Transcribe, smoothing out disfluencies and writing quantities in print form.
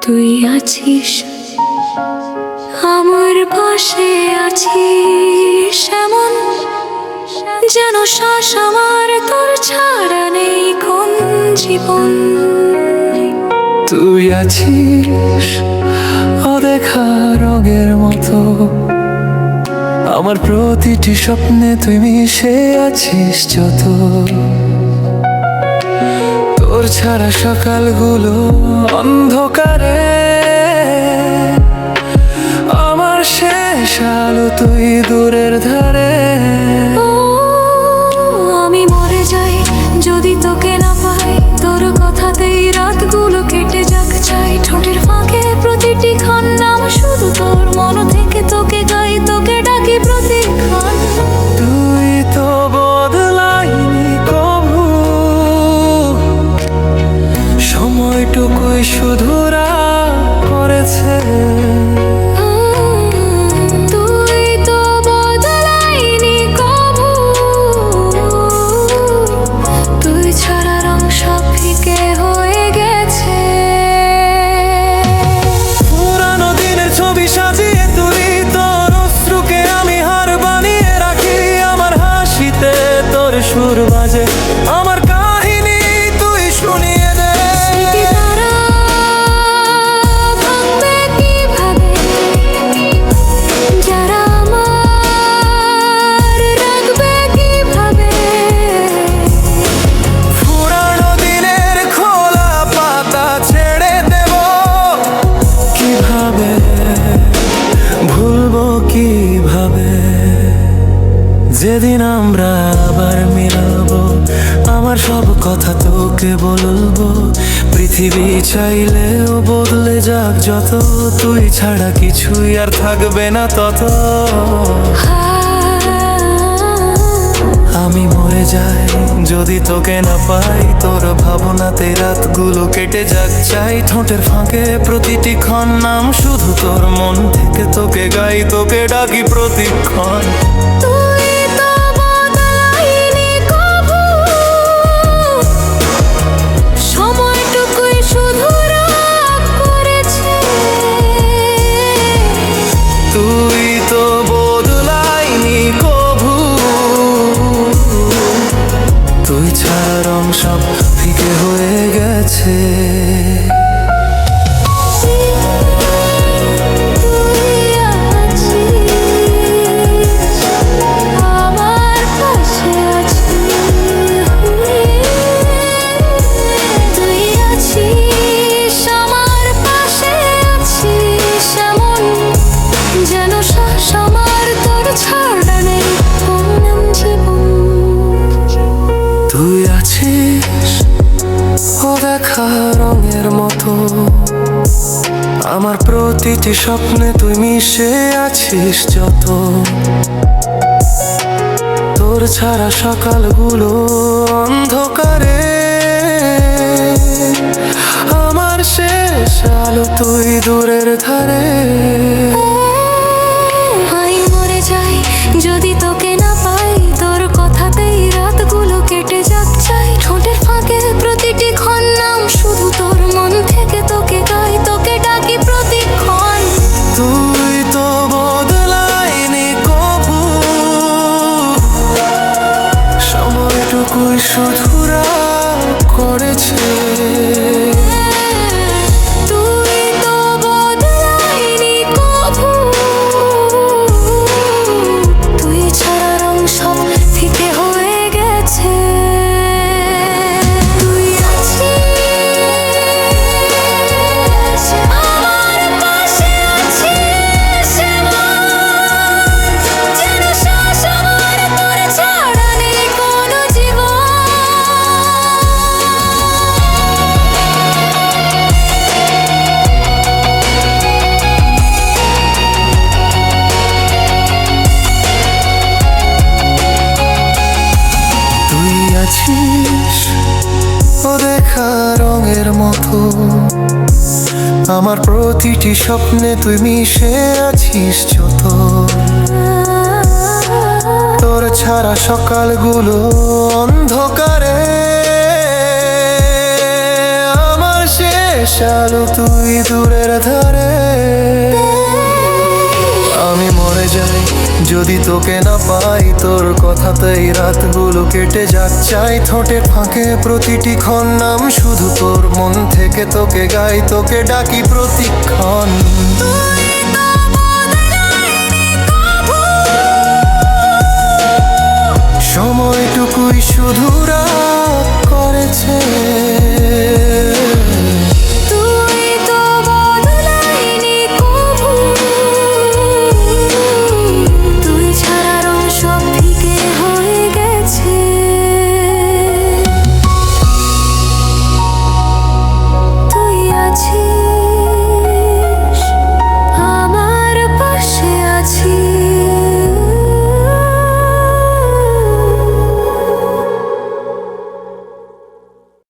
তুই আছিস আমার পাশে, আছিস এমন যেন শ্বাস আমার তোর ছাড়া নেই কোন জীবন। তুই আছিস অদেখা রঙের মতো, আমার প্রতিটি স্বপ্নে তুই মিশে আছিস যত। তোর ছাড়া সকালগুলো অন্ধকারে, আমার শেষ আলো তুই দূরের ধারে। ও আমি মরে যাই যদি তোকে না পাই, তোর কথাতেই রাতগুলো কেটে যাক চাই। ঠোঁটের ফাঁকে প্রতিটি ক্ষণ নাম শুধু তোর, মন থেকে তোকে গাই, তোকে ডাকি প্রতিক্ষণ। তুই তো বদলাইনি কভু, সময়টুকুই শুধু রাগ করেছে। তুই তো বদলাইনি কভু, তুই ছাড়া রং সব ফিকে হয়ে গেছে। পুরানো দিনের ছবি সাজিয়ে তুলি তোর অশ্রুকে আমি হার বানিয়ে রাখি। আমার হাসিতে তোর সুর বাজে, আমার কাহিনী তুই শুনিয়ে দে। তারা ভাঙবে কিভাবে যারা আমার রাখবে কিভাবে। পুরানো দিনের খোলা পাতা ছেড়ে দেব কিভাবে, ভুলবো কিভাবে যেদিন আমরা আবার মিলাবো। আমার সব কথা তোকে বলবো, পৃথিবী চাইলেও বদলে যাক যত। তুই ছাড়া কিছুই আর থাকবে না তত। আমি মরে যাই যদি তোকে না পাই, তোর ভাবনাতে রাতগুলো কেটে যাক চাই। ঠোঁটের ফাঁকে প্রতিটি ক্ষণ নাম শুধু তোর, মন থেকে তোকে গাই, তোকে ডাকি প্রতিক্ষণ। তুই তো বদলাইনি কভু, সময়টুকুই শুধু রাগ করেছে। তুই তো বদলাইনি কভু, তুই ছাড়া রং সব ফিকে হয়ে গেছে। তুই আছিস আমার পাশে, আছিস তুই আছিস আমার পাশে, আছিস এমন যেন শ্বাস আমার তোর ছাড়া নেই কোন জীবন। তুই আছিস অদেখা রঙের মতো, আমার প্রতিটি স্বপ্নে তুই মিশে আছিস যত। তোর ছাড়া সকালগুলো অন্ধকারে, আমার শেষ আলো তুই দূরের ধারে। আমি মরে যাই যদি তোকে না পাই, তোর কথাতেই রাতগুলো কেটে যাক চাই। ঠোঁটের ফাঁকে প্রতিটি ক্ষণ নাম শুধু তোর, মন থেকে তোকে গাই, তোকে ডাকি প্রতিক্ষণ। তুই তো বদলাইনি কভু, সময়টুকুই শুধু রাগ করেছে। তুই তো বদলাইনি কভু, তুই ছাড়া রং সব ফিকে হয়ে গেছে। তুই আছিস আমার পাশে, আছিস যেন শ্বাস আমার তোর ছাড়া নেই কোনো জীবন। তুই আছিস অদেখা রঙের মতো, আমার প্রতিটি স্বপ্নে তুই মিশে আছিস যত। তোর ছাড়া সকালগুলো অন্ধকারে, আমার শেষ চালু তুই দূরের ধারে। আমি মরে যাই যদি তোকে না পাই, তোর কথাতেই রাতগুলো কেটে যাক চাই। ঠোঁটের ফাঁকে প্রতিটি ক্ষণ নাম শুধু তোর, মন থেকে তোকে গাই, তোকে ডাকি প্রতিক্ষণ। সময়টুকুই শুধু রাগ করে।